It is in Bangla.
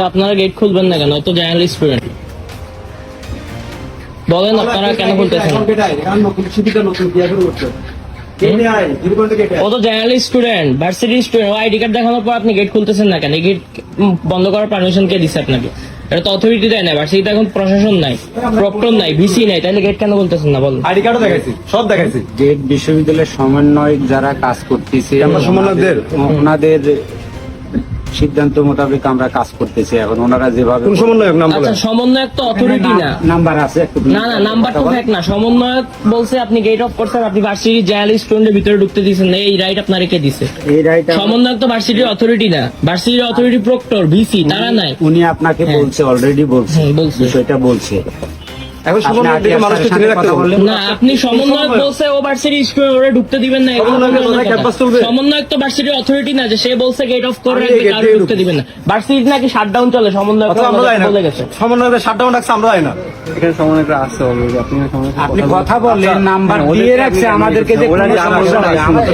আপনারা গেট খুলবেন না কেন? তো জার্নালিস্ট স্টুডেন্ট বলেন আপনারা কেন খুলতেছেন? ও তো journalist student, varsity student, ID card দেখানোর পর আপনি গেট খুলতেছেন না কেন? এই গেট বন্ধ করার পারমিশন কে দিচ্ছে আপনাকে? এটা তো অথরিটি দেয় না, ভার্সিটিতে এখন প্রশাসন নাই, প্রক্টর নাই, ভিসি নাই, তাহলে গেট কেন বলতেছেন না বলেন? আইডি কার্ডও দেখাইছি, সব দেখাইছি। গেট বিশ্ববিদ্যালয়ের সমন্বয়ক যারা কাজ করতেছে ওনাদের সিদ্ধান্ত মোতাবেক আমরা কাজ করতেছি। এখন ওনারা যেভাবে কোন সমন্বয়ক নাম বলেন? আচ্ছা, সমন্বয়ক তো অথরিটি না। নাম্বার আছে না না, নাম্বার তো ফেক না। সমন্বয়ক বলছে আপনি গেট অফ করছেন, আপনি ভার্সিটি জার্নালিস্ট স্টুডেন্টের ভিতরে ঢুকতে দিচ্ছেন না, এই রাইট আপনার কে দিছে? এই রাইট সমন্বয়ক তো ভার্সিটির অথরিটি না, ভার্সিটির অথরিটি প্রক্টর, ভিসি, তারা নাই। উনি আপনাকে বলছে, অলরেডি বলছে, বলছে। বিষয়টা বলছে। এখন সমন্বয়ক দেখে মানুষকে চিনে রাখতে হবে। না, আপনি সমন্বয়ক বলছে ও ভার্সিটি স্টুডেন্ট, ওরা ঢুকতে দিবেন না, এগুলো সমন্বয়কের বলবেন না কথায় কথা। campus চলবে? সমন্বয়ক তো ভার্সিটির অথরিটি না যে সে বলছে গেট অফ করে আমি রাখবে, gate কারো দিয়ে ঢুকতে দিবেন না। ভার্সিটি নাকি শাটডাউন চলে, সমন্বয়ক অথবা আমরা যাই না, বলে গেছে। সমন্বয়কের শাটডাউন রাখছে, আমরা যাই না। এখানে সমন্বয়করা আসছে অলরেডি, আপনি আপনি কথা বললেন, আচ্ছা, নাম্বার ওদেরকে দিয়ে রাখছে আপনি আমাদেরকে, যে ওরা কোনো জানা সমস্যা ওরা নাই। জানা। আমরা-